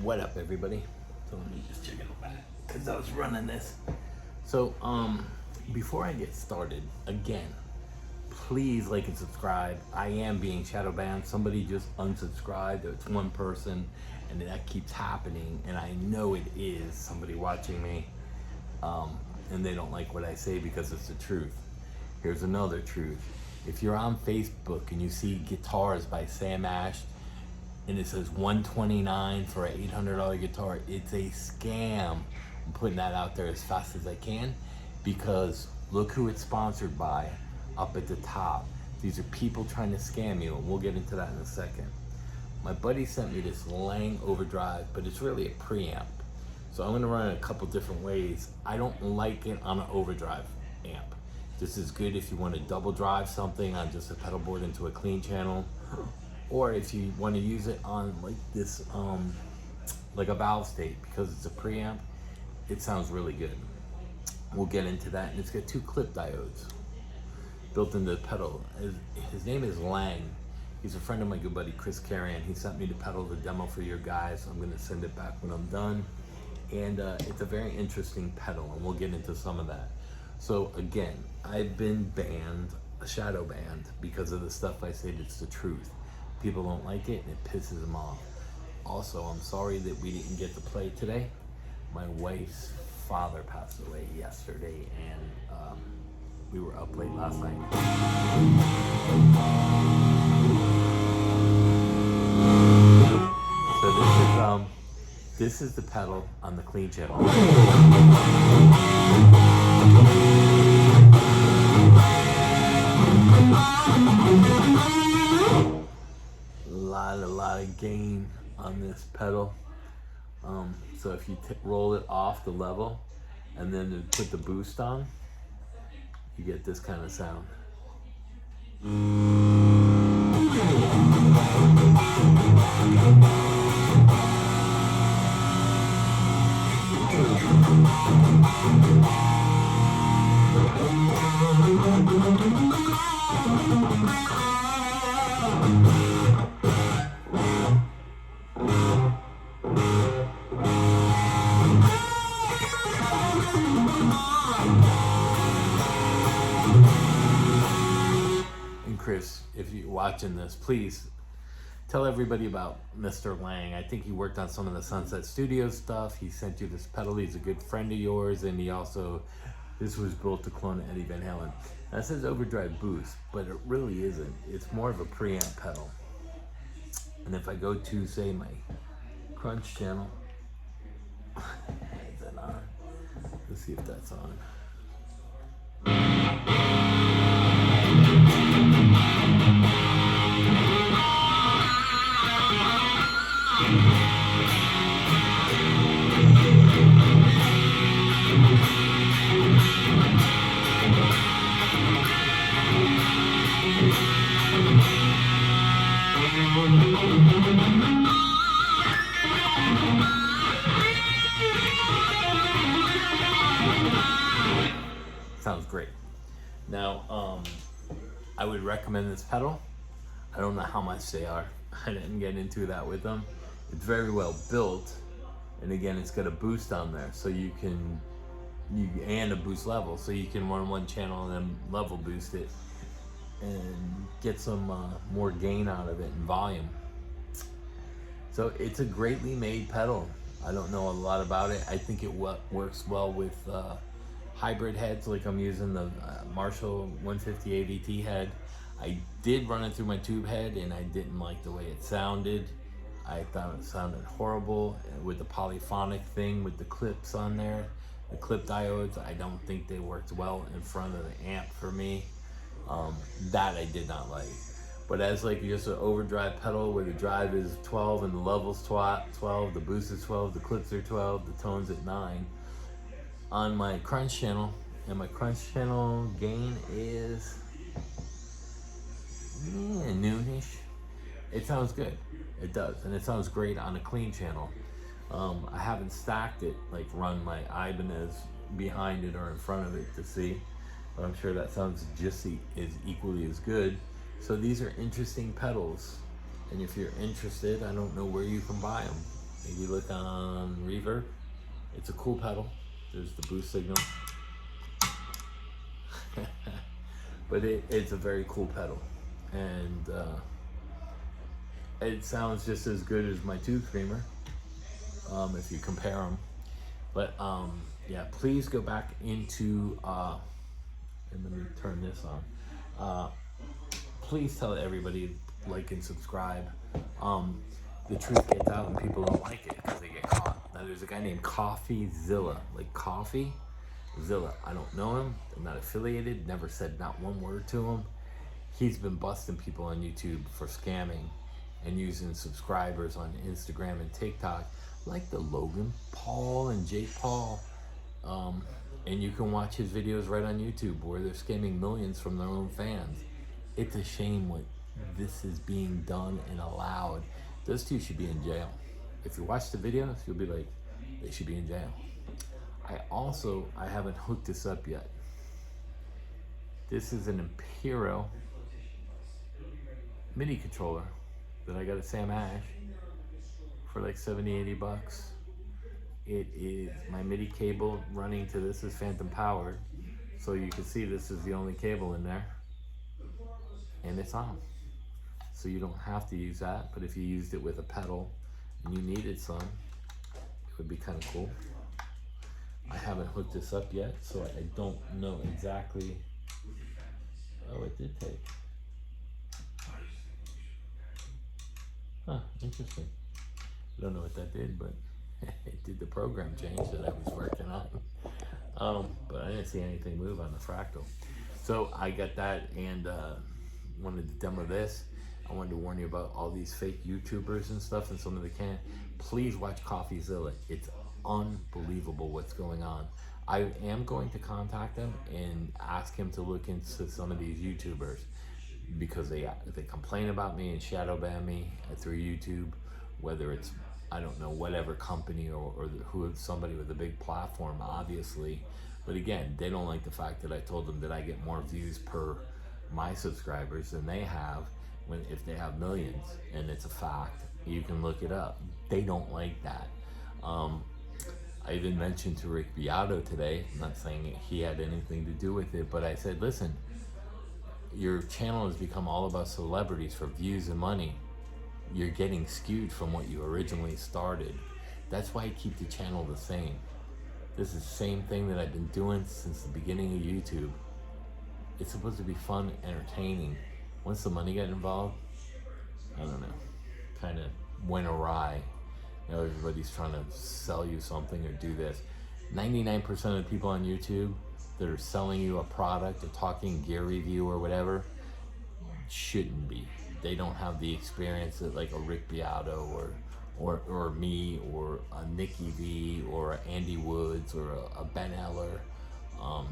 What up, everybody? So let me just check it back because I was running this. So before I get started, again, please like and subscribe. I am being shadow banned. Somebody just unsubscribed. It's one person, and that keeps happening, and I know it is somebody watching me, and they don't like what I say because it's the truth. Here's another truth. If you're on Facebook and you see guitars by Sam Ash and it says $129 for an $800 guitar, it's a scam. I'm putting that out there as fast as I can because look who it's sponsored by up at the top. These are people trying to scam you, and we'll get into that in a second. My buddy sent me this Lang Overdrive, but it's really a preamp. So I'm gonna run it a couple different ways. I don't like it on an overdrive amp. This is good if you want to double drive something on just a pedal board into a clean channel, or if you want to use it on like this, like a valve state, because it's a preamp, it sounds really good. We'll get into that, and it's got 2 clip diodes built into the pedal. His name is Lang. He's a friend of my good buddy Chris Carrion. He sent me the pedal, the demo for your guys. I'm gonna send it back when I'm done. And it's a very interesting pedal, and we'll get into some of that. So again, I've been banned, shadow banned, because of the stuff I say that's the truth. People don't like it, and it pisses them off. Also, I'm sorry that we didn't get to play today. My wife's father passed away yesterday, and we were up late last night. So this is the pedal on the clean channel. A lot of gain on this pedal. So if you roll it off the level and then put the boost on, you get this kind of sound. And Chris, if you're watching this, please tell everybody about Mr. Lang. I think he worked on some of the Sunset Studios stuff. He sent you this pedal. He's a good friend of yours, and he also, this was built to clone Eddie Van Halen. That says overdrive boost, but it really isn't. It's more of a preamp pedal. And if I go to, say, my crunch channel, is that on? Let's see if that's on. Sounds great. Now, I would recommend this pedal. I don't know how much they are. I didn't get into that with them. It's very well built, and again, it's got a boost on there, so you can, and a boost level, so you can run one channel and then level boost it and get some more gain out of it and volume. So it's a greatly made pedal. I don't know a lot about it. I think it works well with hybrid heads, like I'm using the Marshall 150 AVT head. I did run it through my tube head, and I didn't like the way it sounded. I thought it sounded horrible with the polyphonic thing with the clips on there. The clip diodes, I don't think they worked well in front of the amp for me. That I did not like. But as like just an overdrive pedal where the drive is 12 and the level's 12, the boost is 12, the clips are 12, the tone's at 9. On my crunch channel, and my crunch channel gain is noonish. It sounds good. It does, and it sounds great on a clean channel. I haven't stacked it, like run my Ibanez behind it or in front of it to see, but I'm sure that sounds just as equally as good. So these are interesting pedals, and if you're interested, I don't know where you can buy them. Maybe we look on Reverb, it's a cool pedal. There's the boost signal. But it's a very cool pedal. And it sounds just as good as my Tube Screamer, if you compare them. But yeah, please go back into, and let me turn this on. Please tell everybody, like and subscribe. The truth gets out and people don't like it because they get caught. Now there's a guy named CoffeeZilla, like Coffee Zilla. I don't know him, I'm not affiliated, never said not one word to him. He's been busting people on YouTube for scamming and using subscribers on Instagram and TikTok, like the Logan Paul and Jake Paul. And you can watch his videos right on YouTube where they're scamming millions from their own fans. It's a shame what this is being done and allowed. Those two should be in jail. If you watch the videos, you'll be like, they should be in jail. I haven't hooked this up yet. This is an Imperial MIDI controller that I got at Sam Ash for like 70, 80 bucks. It is my MIDI cable running to this is phantom powered. So you can see this is the only cable in there. And it's on. So you don't have to use that, but if you used it with a pedal and you needed some, it would be kind of cool. I haven't hooked this up yet, so I don't know exactly. Oh, it did take. Huh, interesting. I don't know what that did, but it did the program change that I was working on. But I didn't see anything move on the fractal. So I got that and wanted to demo this. I wanted to warn you about all these fake YouTubers and stuff, and some of the can. Please watch CoffeeZilla. It's unbelievable what's going on. I am going to contact him and ask him to look into some of these YouTubers because they complain about me and shadow ban me through YouTube, whether it's, I don't know, whatever company or who, somebody with a big platform, obviously. But again, they don't like the fact that I told them that I get more views per my subscribers than they have if they have millions, and it's a fact. You can look it up. They don't like that. I even mentioned to Rick Beato today, I'm not saying he had anything to do with it, but I said, listen, your channel has become all about celebrities for views and money. You're getting skewed from what you originally started. That's why I keep the channel the same. This is the same thing that I've been doing since the beginning of YouTube. It's supposed to be fun, entertaining. Once the money got involved, I don't know, kind of went awry. You know, everybody's trying to sell you something or do this. 99% of the people on YouTube that are selling you a product or talking gear review or whatever shouldn't be. They don't have the experience that like a Rick Beato or me or a Nikki V or a Andy Woods or a Ben Eller.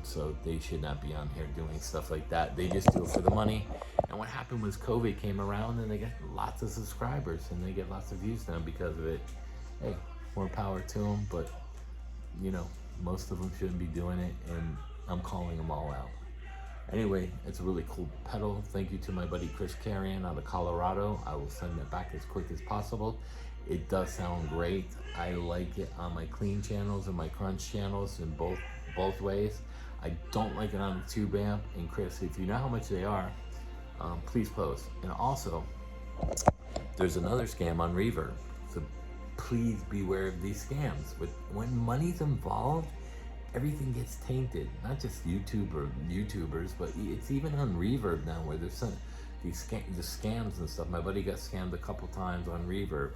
So they should not be on here doing stuff like that. They just do it for the money. And what happened was COVID came around and they got lots of subscribers and they get lots of views now because of it. Hey, more power to them, but you know, most of them shouldn't be doing it, and I'm calling them all out. Anyway, it's a really cool pedal. Thank you to my buddy Chris Carrion out of Colorado. I will send it back as quick as possible. It does sound great. I like it on my clean channels and my crunch channels in both ways. I don't like it on the tube amp. And Chris, if you know how much they are, please post. And also, there's another scam on Reverb. So please beware of these scams. But when money's involved, everything gets tainted. Not just YouTubers, but it's even on Reverb now where there's some the scams and stuff. My buddy got scammed a couple times on Reverb.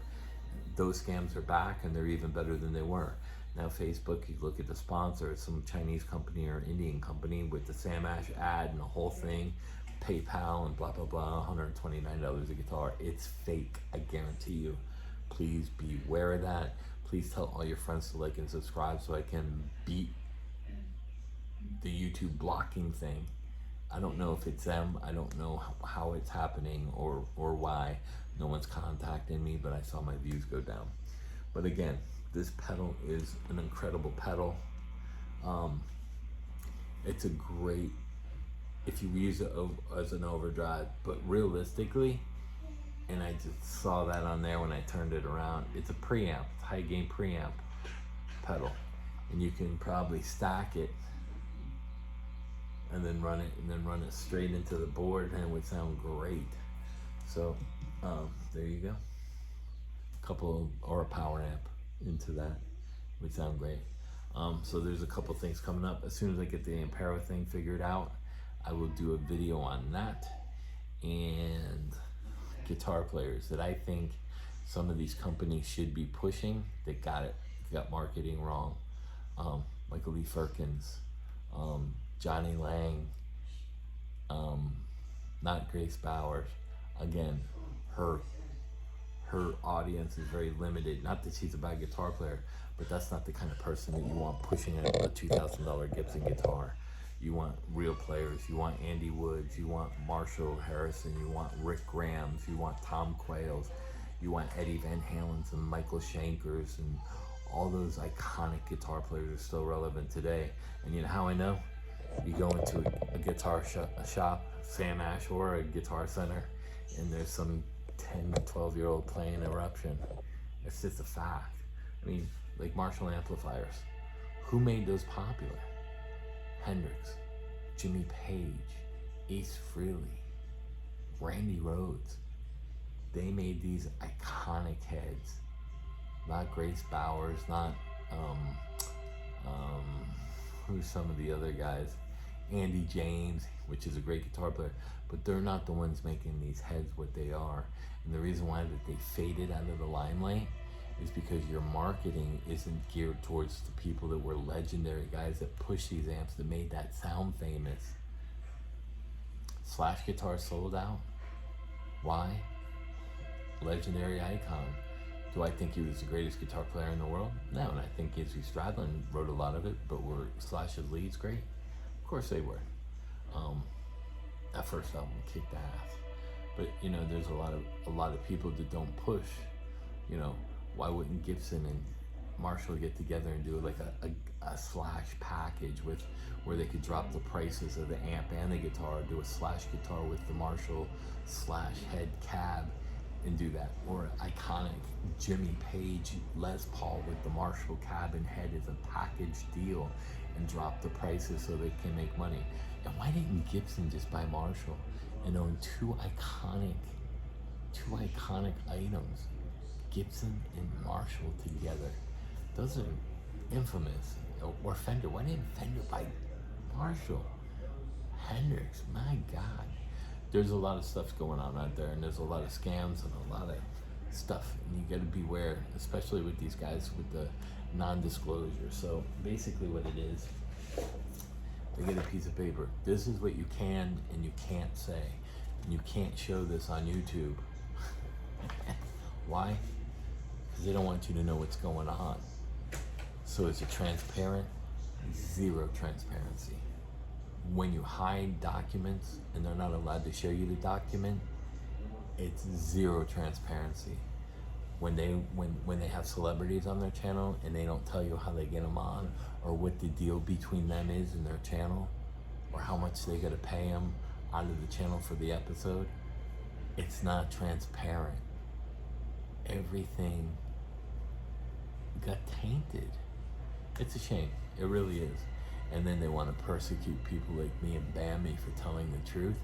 Those scams are back and they're even better than they were. Now Facebook, you look at the sponsor, it's some Chinese company or Indian company with the Sam Ash ad and the whole thing, PayPal and blah, blah, blah, $129 a guitar. It's fake, I guarantee you. Please beware of that. Please tell all your friends to like and subscribe so I can beat the YouTube blocking thing. I don't know if it's them. I don't know how it's happening or why. No one's contacting me, but I saw my views go down. But again, this pedal is an incredible pedal. It's a great, if you use it as an overdrive, but realistically, and I just saw that on there when I turned it around. It's a preamp, high gain preamp pedal, and you can probably stack it and then run it straight into the board, and it would sound great. So there you go. Or a power amp into that would sound great. So there's a couple things coming up. As soon as I get the Ampero thing figured out, I will do a video on that. And guitar players that I think some of these companies should be pushing, they got marketing wrong. Michael Lee Firkins, Johnny Lang, not Grace Bowers. Again, her audience is very limited. Not that she's a bad guitar player, but that's not the kind of person that you want pushing a $2,000 Gibson guitar. You want real players. You want Andy Woods. You want Marshall Harrison. You want Rick Grahams. You want Tom Quayles. You want Eddie Van Halen's and Michael Shankers, and all those iconic guitar players are still relevant today. And you know how I know? You go into a guitar shop, Sam Ash or a Guitar Center, and there's some 10, 12-year-old playing Eruption. It's just a fact. I mean, like Marshall amplifiers. Who made those popular? Hendrix, Jimmy Page, Ace Frehley, Randy Rhoads. They made these iconic heads. Not Grace Bowers, not who's some of the other guys? Andy James, which is a great guitar player, but they're not the ones making these heads what they are. And the reason why that they faded out of the limelight is because your marketing isn't geared towards the people that were legendary guys that pushed these amps, that made that sound famous. Slash Guitar sold out. Why? Legendary icon. Do I think he was the greatest guitar player in the world? No, and I think Izzy Stradlin wrote a lot of it, but were Slash's leads great? Of course they were. That first album kicked ass. But you know, there's a lot of people that don't push. You know, why wouldn't Gibson and Marshall get together and do like a Slash package with where they could drop the prices of the amp and the guitar, do a Slash guitar with the Marshall Slash head cab and do that, or iconic Jimmy Page Les Paul with the Marshall cab and head as a package deal and drop the prices so they can make money. And why didn't Gibson just buy Marshall and own two iconic items, Gibson and Marshall together? Those are infamous. Or Fender. Why didn't Fender buy Marshall? Hendrix, my God. There's a lot of stuff going on out there, and there's a lot of scams and a lot of stuff, and you got to beware, especially with these guys with the non-disclosure. So basically what it is, they get a piece of paper. This is what you can and you can't say, and you can't show this on YouTube. Why? Because they don't want you to know what's going on. So is it transparent? Zero transparency. When you hide documents and they're not allowed to show you the document, it's zero transparency. When they have celebrities on their channel and they don't tell you how they get them on, or what the deal between them is in their channel, or how much they gotta pay them out of the channel for the episode, it's not transparent. Everything got tainted. It's a shame. It really is. And then they want to persecute people like me and ban me for telling the truth.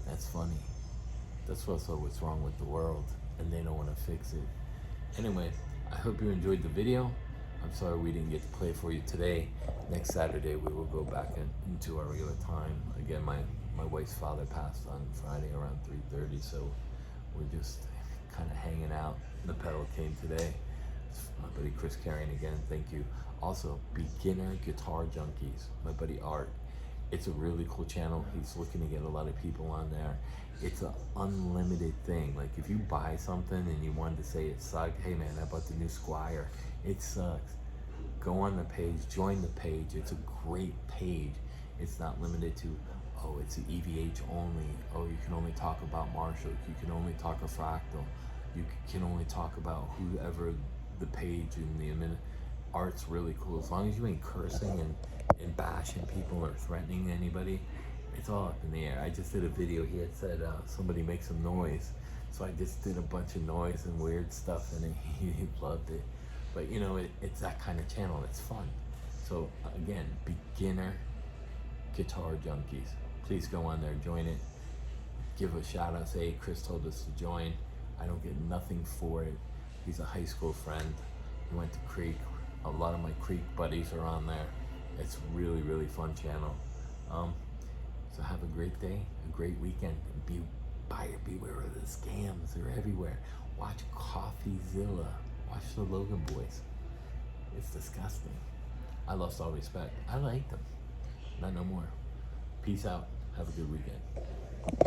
That's funny. That's also what's wrong with the world, and they don't want to fix it. Anyway, I hope you enjoyed the video. I'm sorry we didn't get to play for you today. Next Saturday we will go back into our regular time. Again, my wife's father passed on Friday around 3:30, so we're just kind of hanging out. The pedal came today. My buddy Chris Carrion again, thank you. Also, Beginner Guitar Junkies, my buddy Art. It's a really cool channel. He's looking to get a lot of people on there. It's an unlimited thing. Like if you buy something and you wanted to say it sucked, hey man, I bought the new Squire. It sucks. Go on the page, join the page. It's a great page. It's not limited to, oh, it's an EVH only. Oh, you can only talk about Marshall. You can only talk a Fractal. You can only talk about whoever the page and the minute. Art's really cool. As long as you ain't cursing and bashing people or threatening anybody, it's all up in the air. I just did a video. He had said somebody make some noise, so I just did a bunch of noise and weird stuff, and he loved it. But you know, it's that kind of channel. It's fun. So again, beginner guitar junkies. Please go on there, join it. Give a shout out. Say, hey, Chris told us to join. I don't get nothing for it. He's a high school friend. He went to Creek. A lot of my Creek buddies are on there. It's really, really fun channel. So have a great day, a great weekend. And buyer beware of the scams. They're everywhere. Watch CoffeeZilla. Watch the Logan Boys. It's disgusting. I lost all respect. I like them. Not no more. Peace out. Have a good weekend.